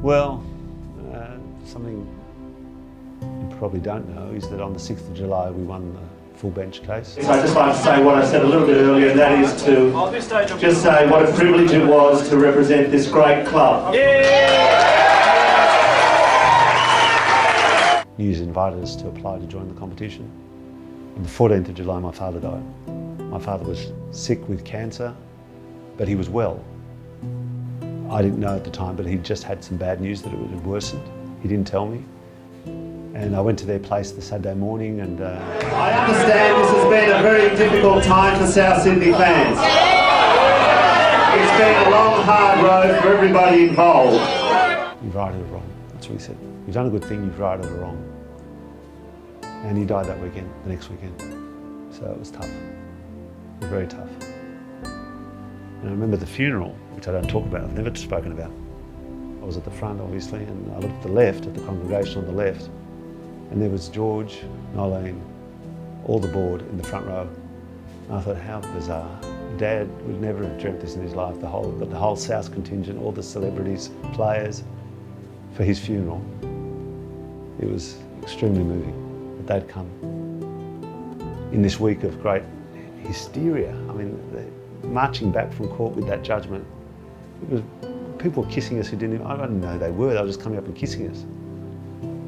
Well, something you probably don't know is that on the 6th of July we won the full bench case. So I'd just like to say what I said a little bit earlier, and that is to just say what a privilege it was to represent this great club. News invited us to apply to join the competition. On the 14th of July my father died. My father was sick with cancer, but he was well. I didn't know at the time, but he'd just had some bad news that it had worsened. He didn't tell me. And I went to their place the Saturday morning and... I understand this has been a very difficult time for South Sydney fans. It's been a long, hard road for everybody involved. You've righted it wrong, that's what he said. You've done a good thing, you've righted it wrong. And he died that weekend, the next weekend. So it was tough, it was very tough. And I remember the funeral, which I don't talk about, I've never spoken about. I was at the front, obviously, and I looked at the left, at the congregation on the left, and there was George, Nolene, all the board in the front row. And I thought, how bizarre. Dad would never have dreamt this in his life, the whole South contingent, all the celebrities, players, for his funeral. It was extremely moving that they'd come in this week of great hysteria. I mean, marching back from court with that judgment, it was people were kissing us who I didn't know they were just coming up and kissing us.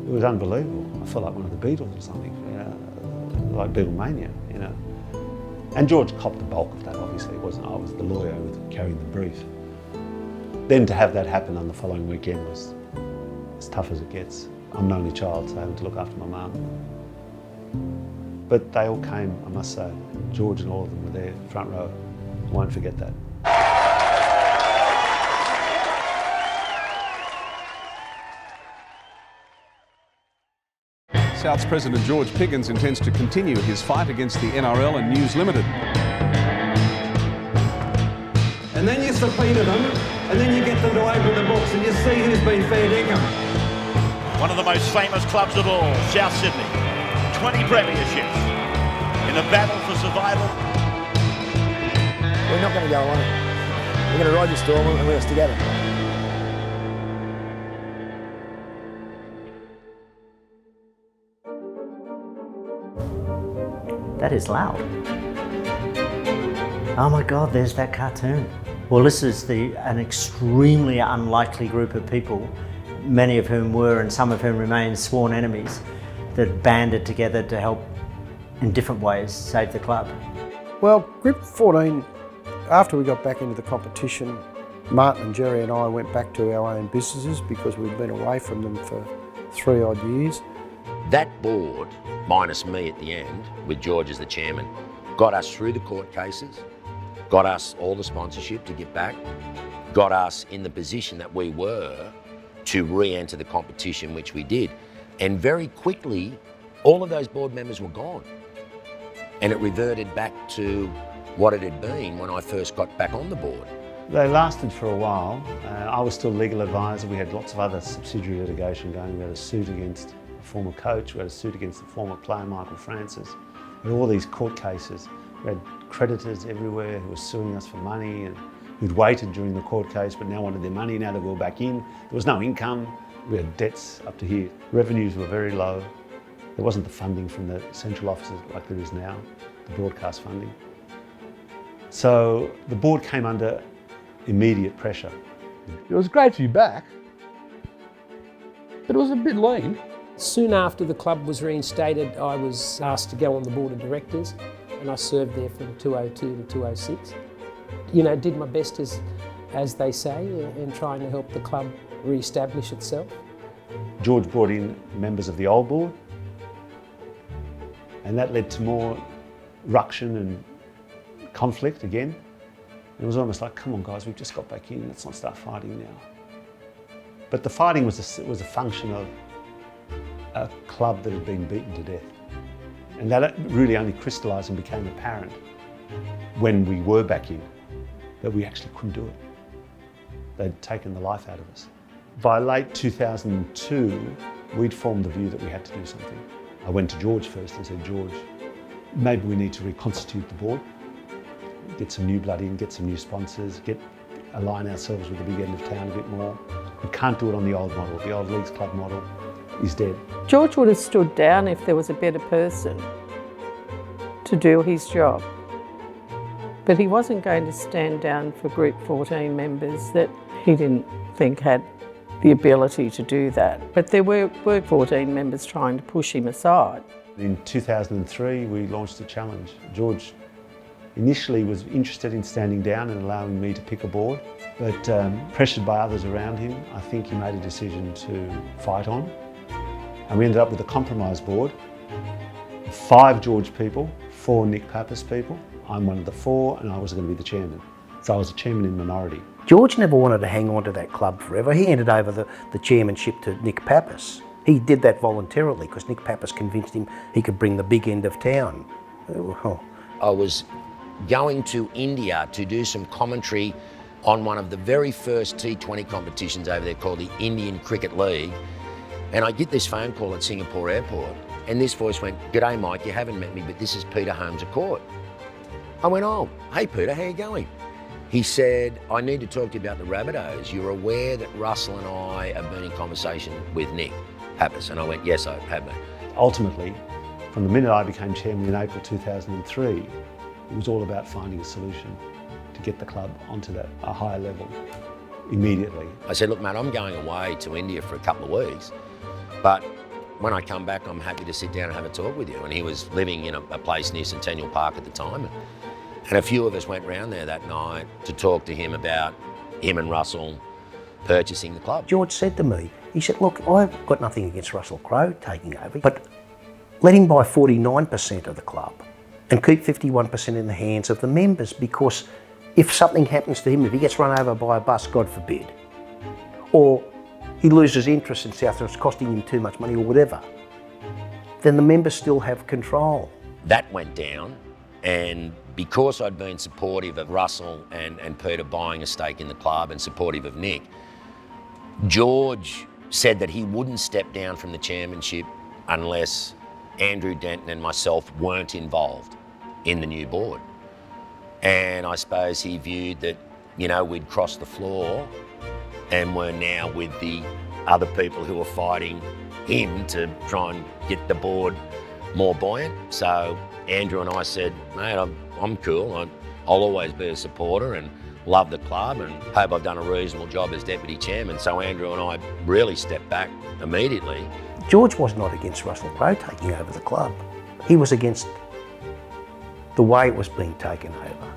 It was unbelievable. I felt like one of the Beatles or something, you know, like Beatlemania, you know. And George copped the bulk of that, obviously. It wasn't I was the lawyer carrying the brief. Then to have that happen on the following weekend was as tough as it gets. I'm an only child, so having to look after my mum. But they all came, I must say. George and all of them were there, front row. I won't forget that. South's President George Piggins intends to continue his fight against the NRL and News Limited. And then you subpoena them, and then you get them to open the books and you see who's been fair dinkum. One of the most famous clubs of all, South Sydney. 20 premierships. In a battle for survival. We're not going to go on it. We're going to ride the storm and we're together. That is loud. Oh my God, there's that cartoon. Well, this is an extremely unlikely group of people, many of whom were and some of whom remain sworn enemies, that banded together to help in different ways save the club. Well, Group 14, after we got back into the competition, Martin and Jerry and I went back to our own businesses because we'd been away from them for 3 odd years. That board, minus me at the end, with George as the chairman, got us through the court cases, got us all the sponsorship to get back, got us in the position that we were to re-enter the competition, which we did. And very quickly, all of those board members were gone. And it reverted back to what it had been when I first got back on the board. They lasted for a while. I was still legal advisor. We had lots of other subsidiary litigation going. We had a suit against a former coach. We had a suit against the former player, Michael Francis. We had all these court cases. We had creditors everywhere who were suing us for money and who'd waited during the court case but now wanted their money. Now they were back in. There was no income. We had debts up to here. Revenues were very low. There wasn't the funding from the central offices like there is now, the broadcast funding. So the board came under immediate pressure. It was great to be back, but it was a bit lean. Soon after the club was reinstated, I was asked to go on the board of directors, and I served there from 2002 to 2006. You know, did my best as they say, in trying to help the club re-establish itself. George brought in members of the old board, and that led to more ruction and conflict again. It was almost like, come on guys, we've just got back in, let's not start fighting now. But the fighting was a function of a club that had been beaten to death. And that really only crystallised and became apparent when we were back in, that we actually couldn't do it. They'd taken the life out of us. By late 2002, we'd formed the view that we had to do something. I went to George first and said, George, maybe we need to reconstitute the board, get some new blood in, get some new sponsors, align ourselves with the big end of town a bit more. We can't do it on the old model. The old Leagues Club model is dead. George would have stood down if there was a better person to do his job. But he wasn't going to stand down for Group 14 members that he didn't think had the ability to do that. But there were 14 members trying to push him aside. In 2003, we launched a challenge. George initially was interested in standing down and allowing me to pick a board, but pressured by others around him, I think he made a decision to fight on. And we ended up with a compromise board, 5 George people, 4 Nick Pappas people. I'm one of the 4 and I was going to be the chairman. So I was a chairman in minority. George never wanted to hang on to that club forever. He handed over the chairmanship to Nick Pappas. He did that voluntarily because Nick Pappas convinced him he could bring the big end of town. Oh. I was going to India to do some commentary on one of the very first T20 competitions over there called the Indian Cricket League. And I get this phone call at Singapore Airport and this voice went, "G'day Mike, you haven't met me, but this is Peter Holmes at court." I went, "Oh, hey Peter, how you going?" He said, "I need to talk to you about the Rabbitohs. You're aware that Russell and I have been in conversation with Nick Pappas?" And I went, "Yes, I have been." Ultimately, from the minute I became chairman in April 2003, it was all about finding a solution to get the club onto a higher level immediately. I said, "Look, mate, I'm going away to India for a couple of weeks, but when I come back, I'm happy to sit down and have a talk with you." And he was living in a place near Centennial Park at the time. And a few of us went round there that night to talk to him about him and Russell purchasing the club. George said to me, he said, "Look, I've got nothing against Russell Crowe taking over, but let him buy 49% of the club and keep 51% in the hands of the members, because if something happens to him, if he gets run over by a bus, God forbid, or he loses interest in South and it's costing him too much money or whatever, then the members still have control." That went down, and because I'd been supportive of Russell and Peter buying a stake in the club and supportive of Nick, George said that he wouldn't step down from the chairmanship unless Andrew Denton and myself weren't involved in the new board. And I suppose he viewed that, you know, we'd crossed the floor and we're now with the other people who were fighting him to try and get the board more buoyant. So Andrew and I said, "Mate, I'm cool. I'll always be a supporter and love the club and hope I've done a reasonable job as deputy chairman." So Andrew and I really stepped back immediately. George was not against Russell Crowe taking over the club. He was against the way it was being taken over.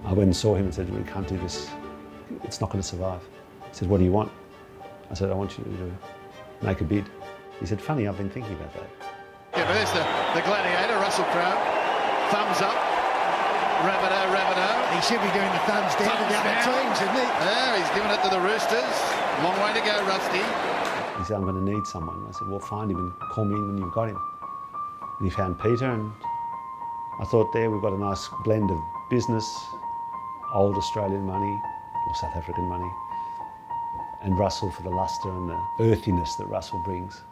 I went and saw him and said, "We can't do this. It's not going to survive." He said, "What do you want?" I said, "I want you to make a bid." He said, "Funny, I've been thinking about that." Yeah, but there's the gladiator, Russell Crowe. Thumbs up. Rabbitoh. He should be doing the thumbs down to the other teams, shouldn't he? Yeah, he's giving it to the Roosters. Long way to go, Rusty. He said, "I'm going to need someone." I said, "Well, find him and call me in when you've got him." And he found Peter, and I thought, there we've got a nice blend of business, old Australian money, or South African money, and Russell for the lustre and the earthiness that Russell brings.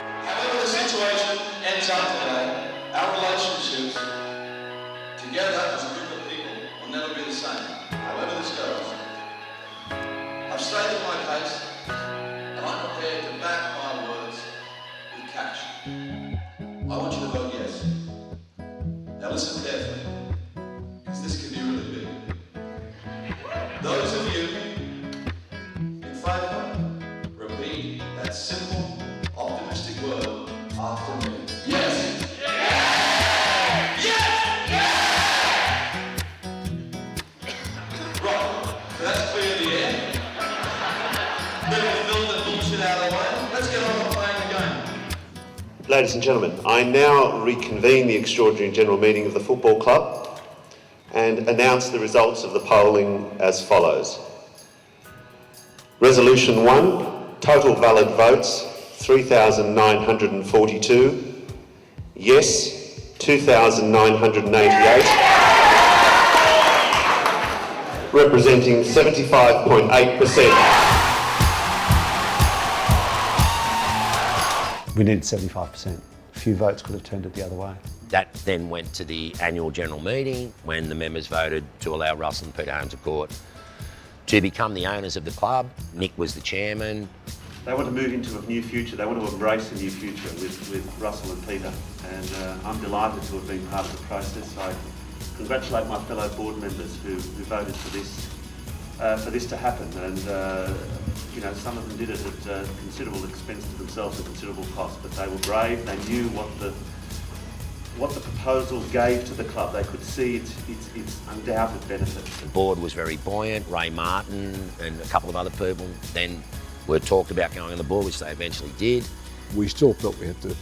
However the situation ends up today, our relationships together as a group of people will never be the same, however this goes. I've stated my case, and I'm prepared to back my words with cash. I want you to vote yes. Now listen carefully, because this can be really big. Those of you in favour, repeat that simple, optimistic word after me. Yes! Right, so that's clear the air. Then we'll fill the bullshit out of the way. Let's get on with playing the game. Ladies and gentlemen, I now reconvene the extraordinary general meeting of the football club and announce the results of the polling as follows. Resolution 1, total valid votes 3,942, yes 2,988, representing 75.8%. We needed 75%. few votes could have turned it the other way. That then went to the annual general meeting when the members voted to allow Russell and Peter Holmes of Court to become the owners of the club. Nick was the chairman. They want to move into a new future. They want to embrace a new future with Russell and Peter. And I'm delighted to have been part of the process. I congratulate my fellow board members who voted for this to happen. And you know, some of them did it at considerable expense to themselves and considerable cost. But they were brave. They knew what the proposal gave to the club. They could see its undoubted benefits. The board was very buoyant. Ray Martin and a couple of other people then were talked about going on the board, which they eventually did. We still felt we had to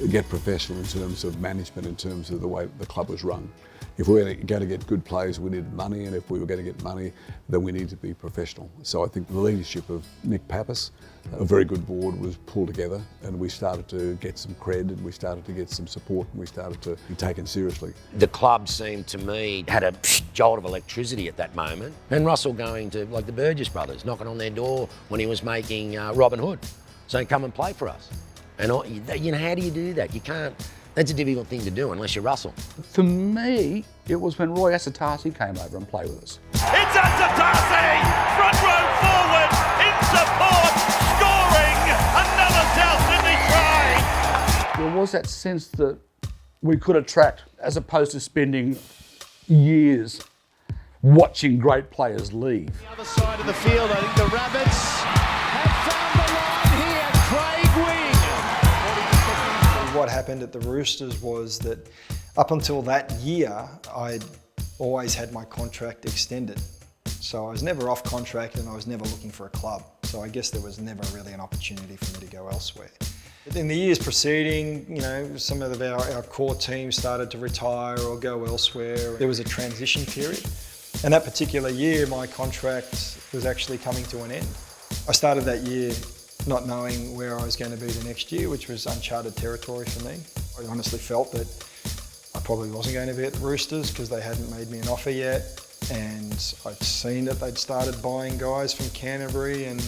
get professional in terms of management, in terms of the way the club was run. If we were going to get good players, we needed money, and if we were going to get money, then we needed to be professional. So I think the leadership of Nick Pappas, a very good board, was pulled together, and we started to get some cred, and we started to get some support, and we started to be taken seriously. The club seemed to me had a jolt of electricity at that moment, and Russell going to, like, the Burgess brothers, knocking on their door when he was making Robin Hood, saying, come and play for us. And you know, how do you do that? You can't. That's a difficult thing to do unless you're Russell. For me, it was when Roy Asatasi came over and played with us. It's Asatasi, front row forward, in support, scoring another South Sydney try. There was that sense that we could attract, as opposed to spending years watching great players leave. The other side of the field, I think the Rabbits have found the line here. Craig Wing. What happened at the Roosters was that up until that year, I'd always had my contract extended. So I was never off contract and I was never looking for a club. So I guess there was never really an opportunity for me to go elsewhere. In the years preceding, you know, some of our core teams started to retire or go elsewhere. There was a transition period. And that particular year, my contract was actually coming to an end. I started that year not knowing where I was going to be the next year, which was uncharted territory for me. I honestly felt that I probably wasn't going to be at the Roosters because they hadn't made me an offer yet. And I'd seen that they'd started buying guys from Canterbury, and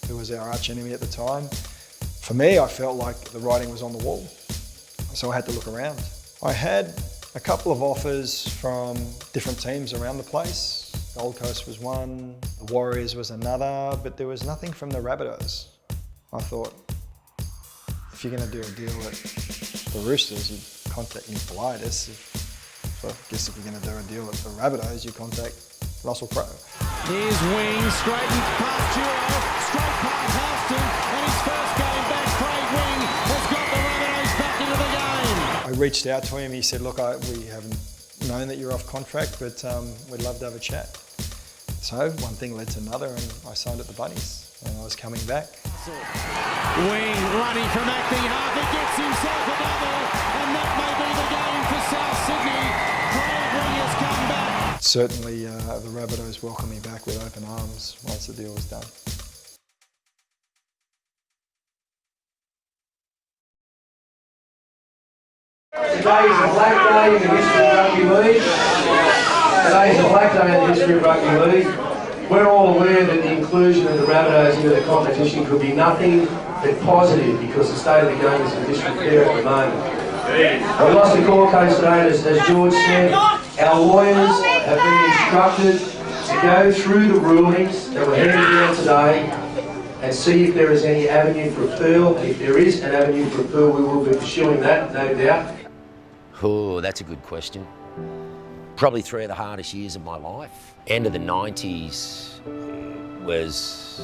who was our arch enemy at the time. For me, I felt like the writing was on the wall. So I had to look around. I had a couple of offers from different teams around the place. Gold Coast was one, the Warriors was another, but there was nothing from the Rabbitohs. I thought, if you're going to do a deal at the Roosters, you contact Nick Politis. So I guess if you're going to do a deal at the Rabbitohs, you contact Russell Crowe. Here's Wing, straightened past Juro, straight past Houston, and his first game back, Craig Wing has got the Rabbitohs back into the game. I reached out to him, he said, look, we haven't known that you're off contract, but we'd love to have a chat. So one thing led to another, and I signed at the Bunnies. And I was coming back. Wing running from acting half, he gets himself a double, and that may be the game for South Sydney. Craig Wing has come back. Certainly the Rabbitohs welcomed me back with open arms once the deal was done. Today is a black day in the history of rugby league. Today is a black day in the history of rugby league. We're all aware that the inclusion of the Rabbitohs into the competition could be nothing but positive because the state of the game is in disrepair at the moment. We lost the court case today, and as George said, our lawyers have been instructed to go through the rulings that were handed down today and see if there is any avenue for appeal. And if there is an avenue for appeal, we will be pursuing that, no doubt. Oh, that's a good question. Probably 3 of the hardest years of my life. End of the 90s was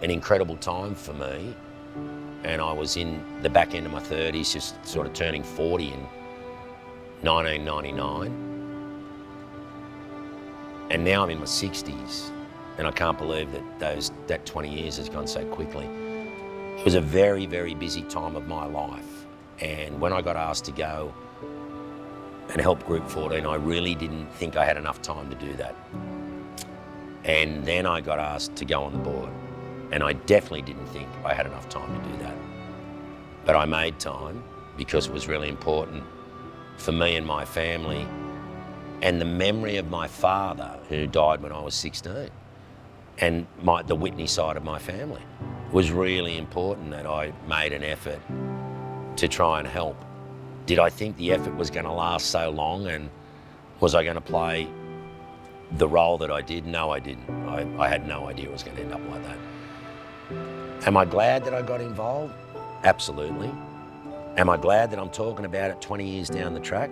an incredible time for me, and I was in the back end of my 30s, just sort of turning 40 in 1999. And now I'm in my 60s, and I can't believe that that 20 years has gone so quickly. It was a very, very busy time of my life, and when I got asked to go and help Group 14, I really didn't think I had enough time to do that. And then I got asked to go on the board, and I definitely didn't think I had enough time to do that. But I made time because it was really important for me and my family, and the memory of my father, who died when I was 16, and the Whitney side of my family. It was really important that I made an effort to try and help. Did I think the effort was going to last so long, and was I going to play the role that I did? No, I didn't. I had no idea it was going to end up like that. Am I glad that I got involved? Absolutely. Am I glad that I'm talking about it 20 years down the track?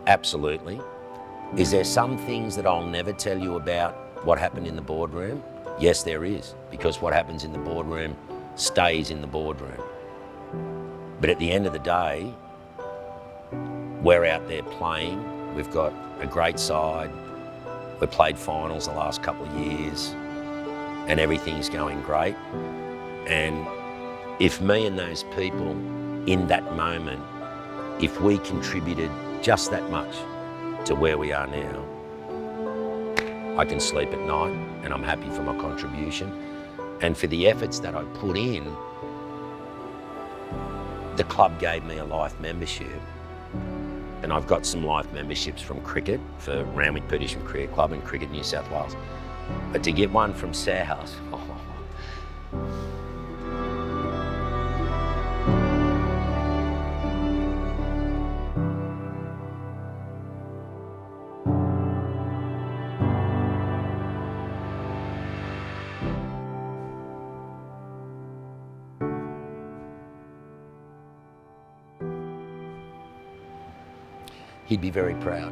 Absolutely. Is there some things that I'll never tell you about what happened in the boardroom? Yes, there is, because what happens in the boardroom stays in the boardroom. But at the end of the day, we're out there playing. We've got a great side. We've played finals the last couple of years and everything's going great. And if me and those people in that moment, if we contributed just that much to where we are now, I can sleep at night and I'm happy for my contribution. And for the efforts that I put in, the club gave me a life membership. And I've got some life memberships from cricket, for Randwick Petersham Cricket Club and Cricket New South Wales. But to get one from South, he'd be very proud.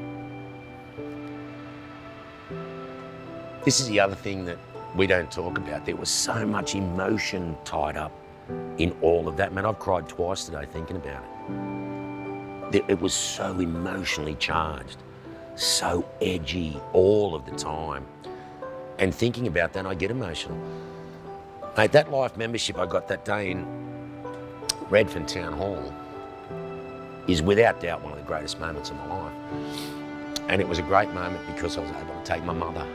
This is the other thing that we don't talk about. There was so much emotion tied up in all of that. Man, I've cried twice today thinking about it. It was so emotionally charged, so edgy all of the time. And thinking about that, I get emotional. Mate, that life membership I got that day in Redfern Town Hall is without doubt one of the greatest moments of my life. And it was a great moment because I was able to take my mother.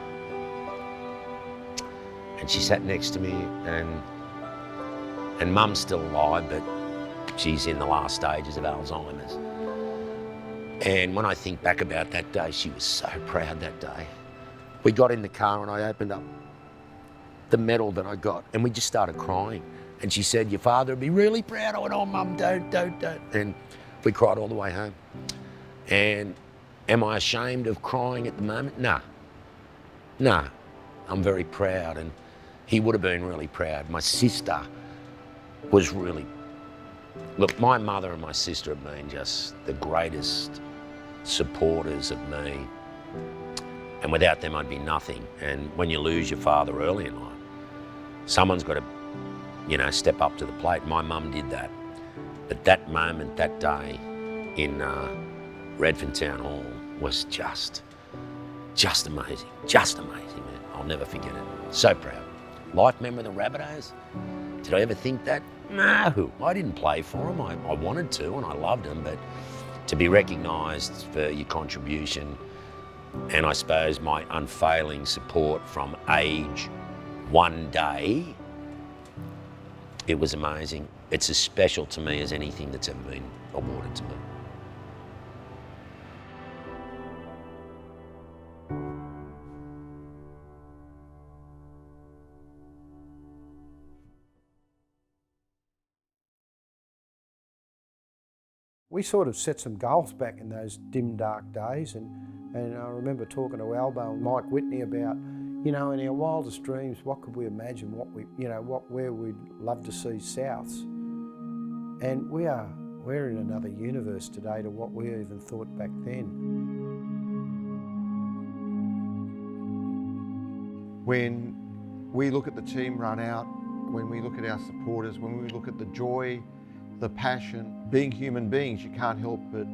And she sat next to me, and Mum's still alive, but she's in the last stages of Alzheimer's. And when I think back about that day, she was so proud that day. We got in the car and I opened up the medal that I got and we just started crying. And she said, "Your father would be really proud." I went, "Oh, Mum, don't. And we cried all the way home. And am I ashamed of crying at the moment? Nah. I'm very proud, and he would have been really proud. My sister was really... Look, my mother and my sister have been just the greatest supporters of me. And without them, I'd be nothing. And when you lose your father early in life, someone's got to, step up to the plate. My mum did that. But that moment, that day in Redfern Town Hall was just amazing. Just amazing, man. I'll never forget it. So proud. Life member of the Rabbitohs. Did I ever think that? No. I didn't play for them. I wanted to and I loved them, but to be recognised for your contribution and I suppose my unfailing support from age one day, it was amazing. It's as special to me as anything that's ever been awarded to me. We sort of set some goals back in those dim, dark days, and I remember talking to Albo and Mike Whitney about, in our wildest dreams, what could we imagine, where we'd love to see Souths. And we're in another universe today to what we even thought back then. When we look at the team run out, when we look at our supporters, when we look at the joy, the passion, being human beings, you can't help but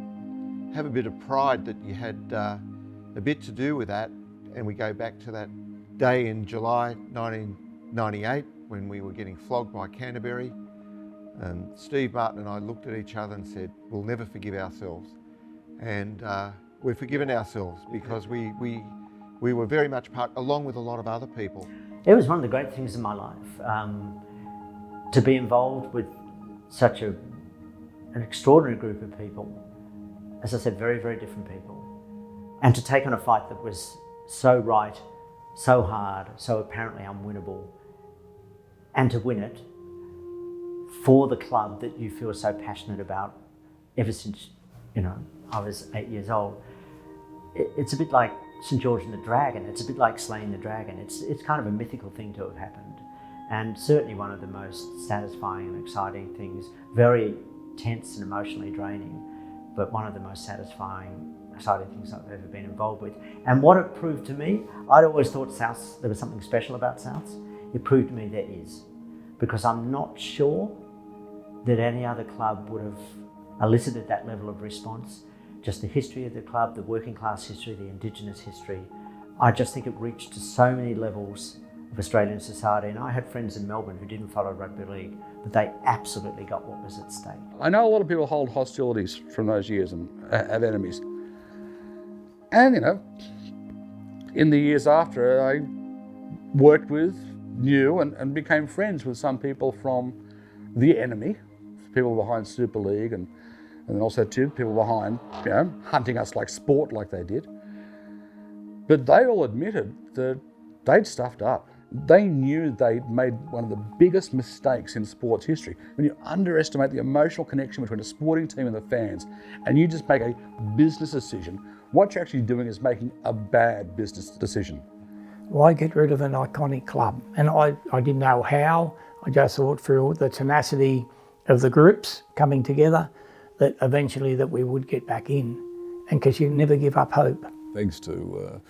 have a bit of pride that you had a bit to do with that. And we go back to that day in July 1998 when we were getting flogged by Canterbury. Steve Martin and I looked at each other and said, we'll never forgive ourselves. And we've forgiven ourselves because we were very much part, along with a lot of other people. It was one of the great things in my life, to be involved with such an extraordinary group of people. As I said, very, very different people. And to take on a fight that was so right, so hard, so apparently unwinnable, and to win it for the club that you feel so passionate about ever since, you know, I was 8 years old. It's a bit like St. George and the Dragon. It's a bit like slaying the dragon. It's kind of a mythical thing to have happened. And certainly one of the most satisfying and exciting things, very tense and emotionally draining, but one of the most satisfying, exciting things I've ever been involved with. And what it proved to me, I'd always thought Souths, there was something special about Souths. It proved to me there is, because I'm not sure that any other club would have elicited that level of response. Just the history of the club, the working class history, the Indigenous history. I just think it reached to so many levels of Australian society. And I had friends in Melbourne who didn't follow rugby league, but they absolutely got what was at stake. I know a lot of people hold hostilities from those years and have enemies. And, you know, in the years after, I worked with, knew, and became friends with some people from the enemy, people behind Super League, and then also two people behind, you know, hunting us like sport like they did. But they all admitted that they'd stuffed up. They knew they'd made one of the biggest mistakes in sports history. When you underestimate the emotional connection between a sporting team and the fans, and you just make a business decision, what you're actually doing is making a bad business decision. Why get rid of an iconic club? And I didn't know how. I just thought through the tenacity of the groups coming together that eventually that we would get back in, and because you never give up hope. Thanks to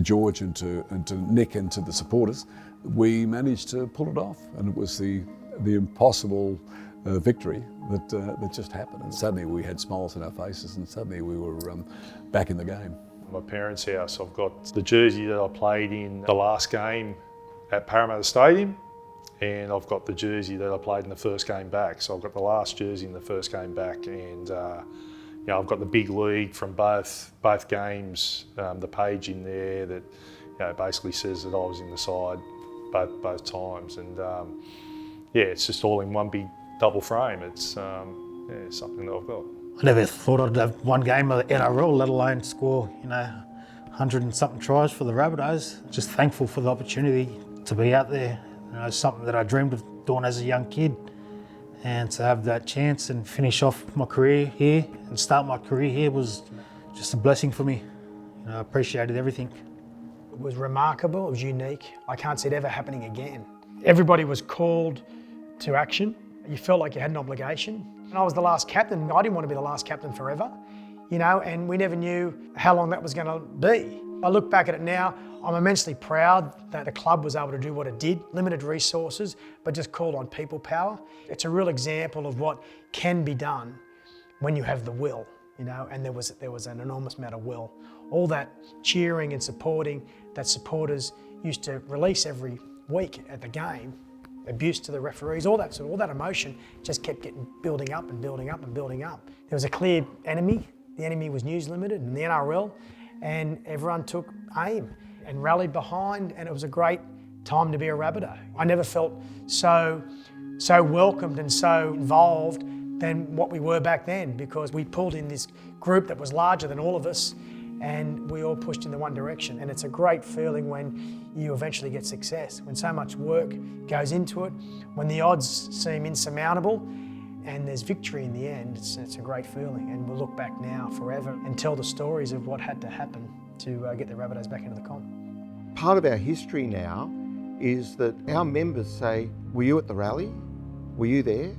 George and to Nick and to the supporters, we managed to pull it off, and it was the impossible victory that just happened. And suddenly we had smiles on our faces, and suddenly we were back in the game. My parents' house, I've got the jersey that I played in the last game at Parramatta Stadium, and I've got the jersey that I played in the first game back. So I've got the last jersey in the first game back, and you know, I've got the big league from both games, the page in there that, you know, basically says that I was in the side both times, and yeah, it's just all in one big double frame. It's yeah, something that I've got. I never thought I'd have one game of the NRL, let alone score, you know, 100 and something tries for the Rabbitohs. Just thankful for the opportunity to be out there. You know, it's something that I dreamed of doing as a young kid, and to have that chance and finish off my career here and start my career here was just a blessing for me. You know, I appreciated everything. It was remarkable, it was unique. I can't see it ever happening again. Everybody was called to action. You felt like you had an obligation. And I was the last captain. I didn't want to be the last captain forever, you know, and we never knew how long that was going to be. I look back at it now, I'm immensely proud that the club was able to do what it did. Limited resources, but just called on people power. It's a real example of what can be done when you have the will, you know, and there was an enormous amount of will. All that cheering and supporting that supporters used to release every week at the game, abuse to the referees, all that emotion just kept building up and building up and building up. There was a clear enemy. The enemy was News Limited and the NRL, and everyone took aim and rallied behind, and it was a great time to be a Rabbitoh. I never felt so welcomed and so involved than what we were back then, because we pulled in this group that was larger than all of us, and we all pushed in the one direction. And it's a great feeling when you eventually get success, when so much work goes into it, when the odds seem insurmountable and there's victory in the end. It's a great feeling, and we'll look back now forever and tell the stories of what had to happen to get the Rabbitohs back into the comp. Part of our history now is that our members say, were you at the rally? Were you there?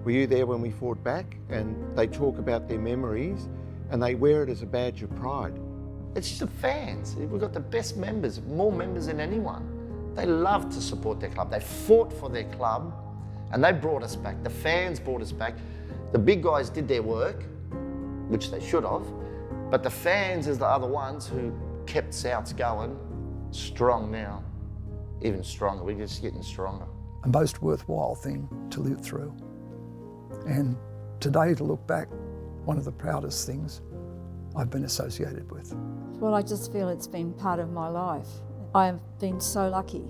Were you there when we fought back? And they talk about their memories and they wear it as a badge of pride. It's just the fans. We've got the best members, more members than anyone. They love to support their club. They fought for their club and they brought us back. The fans brought us back. The big guys did their work, which they should have, but the fans is the other ones who kept Souths going strong now, even stronger. We're just getting stronger. A most worthwhile thing to live through. And today, to look back, one of the proudest things I've been associated with. Well, I just feel it's been part of my life. I have been so lucky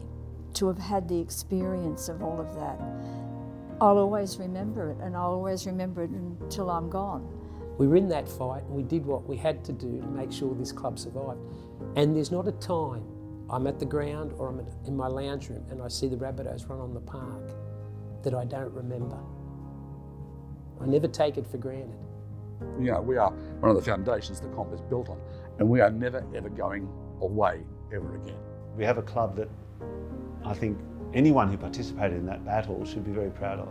to have had the experience of all of that. I'll always remember it, and I'll always remember it until I'm gone. We were in that fight and we did what we had to do to make sure this club survived. And there's not a time I'm at the ground or I'm in my lounge room and I see the Rabbitohs run on the park that I don't remember. I never take it for granted. You know, we are one of the foundations the comp is built on, and we are never ever going away ever again. We have a club that I think anyone who participated in that battle should be very proud of.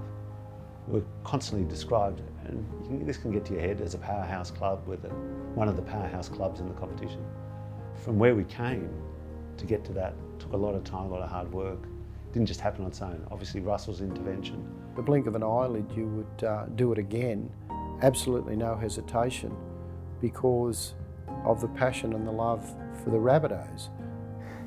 We're constantly described, and this can get to your head, as a powerhouse club. We're one of the powerhouse clubs in the competition. From where we came to get to that took a lot of time, a lot of hard work. It didn't just happen on its own. Obviously Russell's intervention. The blink of an eyelid, you would do it again, absolutely no hesitation, because of the passion and the love for the Rabbitohs.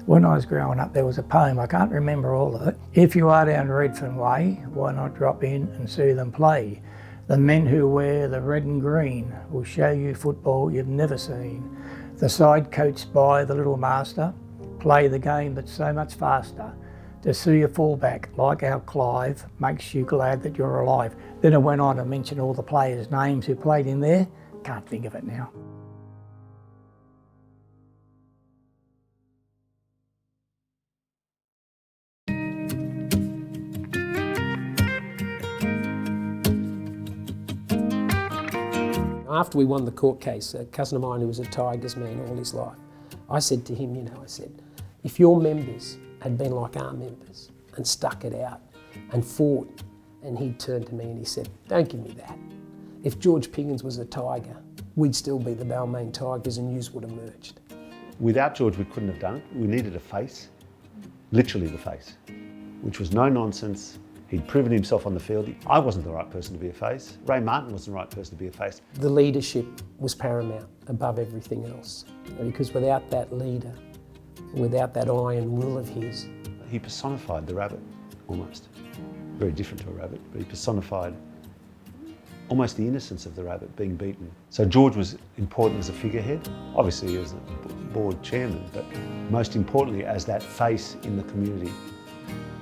When I was growing up, there was a poem, I can't remember all of it. If you are down Redfern Way, why not drop in and see them play? The men who wear the red and green will show you football you've never seen. The side coached by the little master, play the game but so much faster. To see a fullback like our Clive makes you glad that you're alive. Then I went on to mention all the players' names who played in there. Can't think of it now. After we won the court case, a cousin of mine who was a Tigers man all his life, I said to him, I said, if your members had been like our members and stuck it out and fought, and he turned to me and he said, don't give me that. If George Piggins was a Tiger, we'd still be the Balmain Tigers and yous would have merged. Without George, we couldn't have done it. We needed a face, literally the face, which was no nonsense. He'd proven himself on the field. I wasn't the right person to be a face. Ray Martin wasn't the right person to be a face. The leadership was paramount above everything else, because without that leader, without that iron will of his. He personified the rabbit, almost. Very different to a rabbit, but he personified almost the innocence of the rabbit being beaten. So George was important as a figurehead, obviously as a board chairman, but most importantly as that face in the community,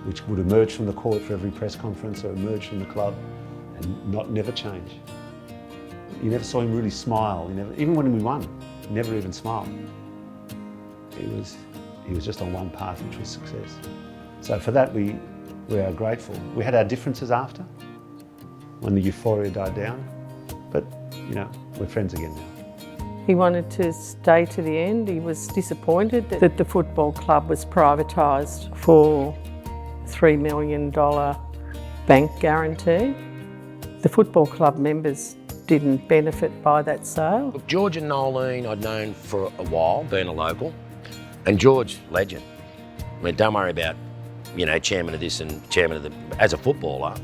which would emerge from the court for every press conference or emerge from the club and never change. You never saw him really smile. Even when we won, he never even smiled. He was just on one path, which was success. So for that, we are grateful. We had our differences after, when the euphoria died down, but we're friends again now. He wanted to stay to the end. He was disappointed that the football club was privatised for $3 million bank guarantee. The football club members didn't benefit by that sale. Look, George and Nolene I'd known for a while, being a local, and George, legend. I mean, don't worry about, chairman of this and chairman of the, as a footballer,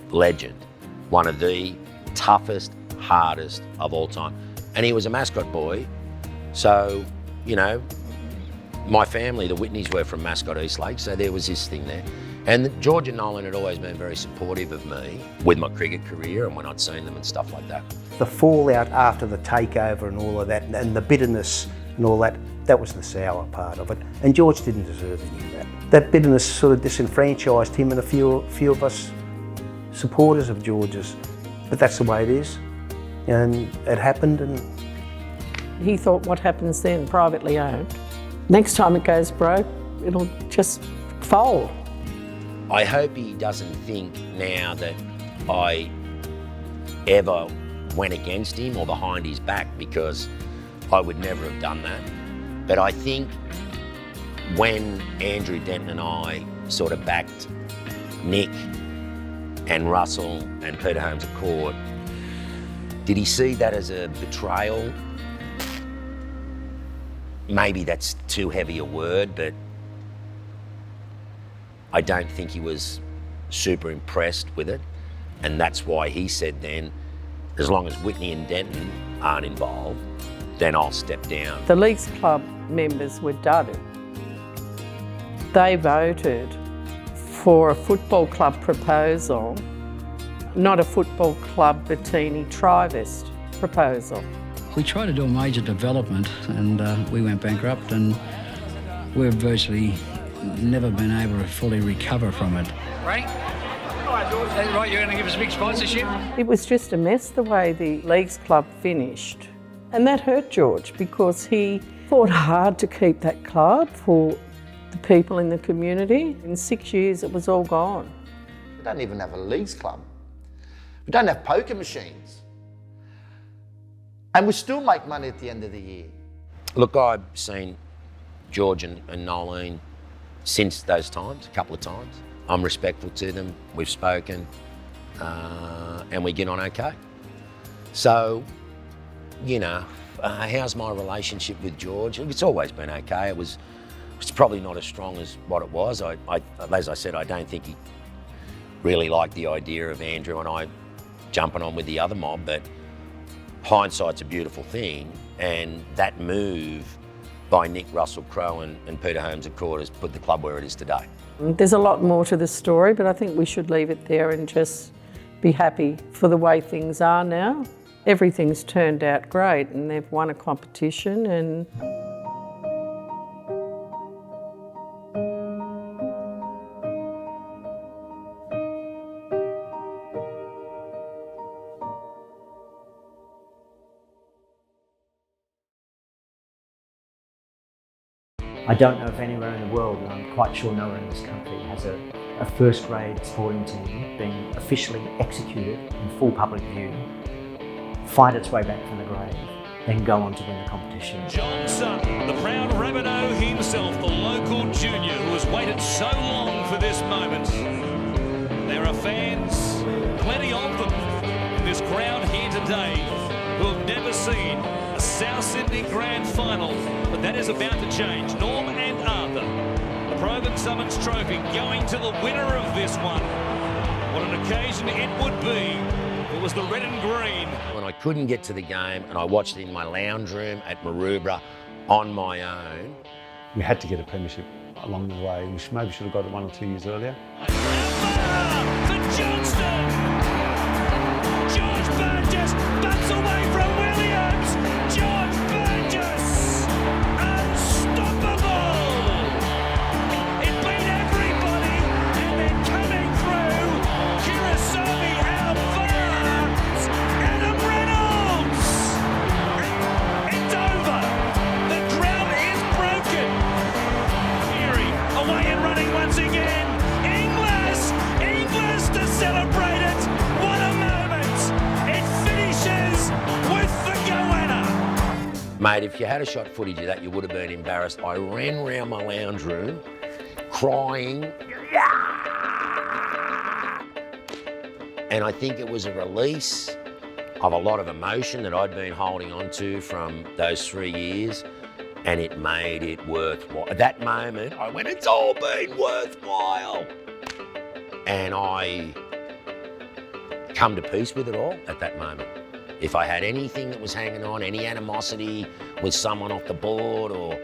legend. One of the toughest, hardest of all time. And he was a mascot boy, so, my family, the Whitneys, were from Mascot Eastlake, so there was this thing there. And George and Nolan had always been very supportive of me with my cricket career and when I'd seen them and stuff like that. The fallout after the takeover and all of that, and the bitterness and all that, that was the sour part of it. And George didn't deserve any of that. That bitterness sort of disenfranchised him and a few of us supporters of George's. But that's the way it is. And it happened. And he thought, what happens then? Privately owned. Next time it goes broke, it'll just fold. I hope he doesn't think now that I ever went against him or behind his back, because I would never have done that. But I think when Andrew Denton and I sort of backed Nick and Russell and Peter Holmes at court, did he see that as a betrayal? Maybe that's too heavy a word, but I don't think he was super impressed with it. And that's why he said then, as long as Whitney and Denton aren't involved, then I'll step down. The Leagues Club members were dudded. They voted for a football club proposal, not a football club Bettini Tri-Vest proposal. We tried to do a major development and we went bankrupt, and we've virtually never been able to fully recover from it. Right? Right, you're going to give us a big sponsorship? It was just a mess the way the Leagues Club finished. And that hurt George because he fought hard to keep that club for the people in the community. In 6 years it was all gone. don't even have a leagues club. We don't have poker machines. And we still make money at the end of the year. Look, I've seen George and Nolene since those times, a couple of times. I'm respectful to them, we've spoken, and we get on okay. So, you know, how's my relationship with George? It's always been okay. It's probably not as strong as what it was. As I said, I don't think he really liked the idea of Andrew and I jumping on with the other mob, but hindsight's a beautiful thing, and that move by Nick, Russell, Crowe and Peter Holmes at court has put the club where it is today. There's a lot more to the story, but I think we should leave it there and just be happy for the way things are now. Everything's turned out great and they've won a competition and I don't know if anywhere in the world, and I'm quite sure nowhere in this country, has a first-grade sporting team being officially executed in full public view, fight its way back from the grave, then go on to win the competition. John Sutton, the proud Rabbitoh himself, the local junior who has waited so long for this moment. There are fans, plenty of them, in this crowd here today who have never seen a South Sydney Grand Final, but that is about to change. Norm and Arthur, the Proven Summons Trophy going to the winner of this one. What an occasion it would be. It was the red and green. When I couldn't get to the game and I watched it in my lounge room at Maroubra on my own. We had to get a premiership along the way. We maybe should have got it 1 or 2 years earlier. For Johnston! George Burgess bats away from Williams! George Burgess! Unstoppable! It beat everybody and then coming through, Kirisabi out first! Adam Reynolds! It's over! The ground is broken! Fury away and running once again! Inglis to celebrate it! What a moment! It finishes with the goanna! Mate, if you had a shot footage of that, you would have been embarrassed. I ran round my lounge room, crying. And I think it was a release of a lot of emotion that I'd been holding on to from those 3 years, and it made it worthwhile. At that moment, I went, it's all been worthwhile. And I come to peace with it all at that moment. If I had anything that was hanging on, any animosity with someone off the board, or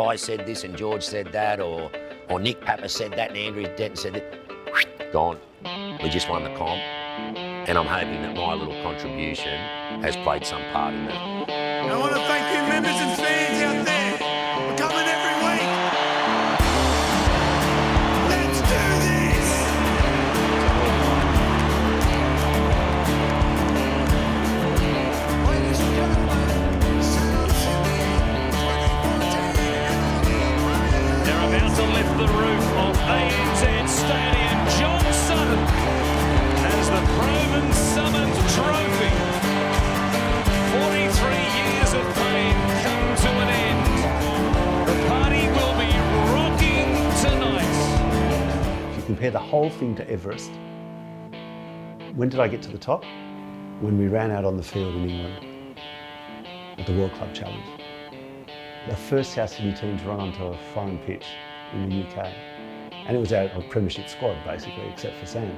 I said this and George said that, or Nick Papa said that and Andrew Denton said that, gone. We just won the comp. And I'm hoping that my little contribution has played some part in that. I want to thank you members and fans out there for coming every week. Let's do this! Ladies and gentlemen, South Sydney 2014. They're about to lift the roof of ANZ Stadium. John Sutton has the Proven Summons Trophy. 43 years of pain come to an end. The party will be rocking tonight. If you compare the whole thing to Everest, when did I get to the top? When we ran out on the field in England at the World Club Challenge. The first South Sydney team to run onto a foreign pitch in the UK. And it was our Premiership squad basically, except for Sam.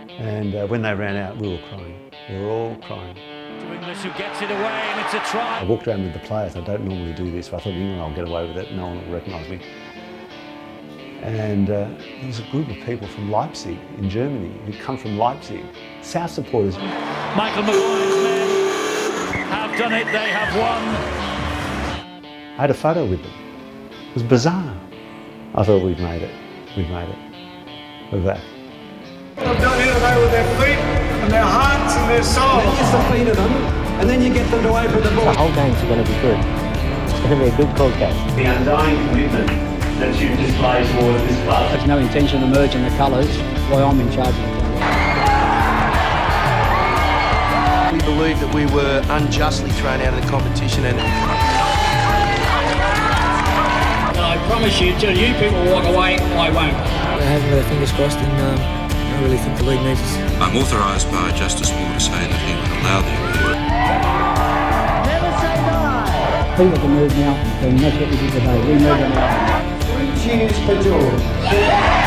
And when they ran out, we were crying. We were all crying. To Inglis, who gets it away, and it's a try. I walked around with the players. I don't normally do this, but I thought, in England, I'll get away with it. No one will recognise me. And there was a group of people from Leipzig in Germany who'd come from Leipzig, South supporters. Michael Maguire's men have done it. They have won. I had a photo with them. It was bizarre. I thought, we've made it. We've made it. We're back. They've done it away with their feet and their hearts and their souls. Then you defeated them, and then you get them to open the ball. The whole game's going to be good. It's going to be a good contest. The undying commitment that you display towards this club. There's no intention of merging the colours while I'm in charge of the club. We believe that we were unjustly thrown out of the competition, and I promise you, till you people walk away, I won't. I have fingers crossed, and I really think the league needs us. I'm authorised by Justice Moore to say that he would allow the award. Never say die. People can move now, and that's what we did today. We moved them out. 3 cheers for George.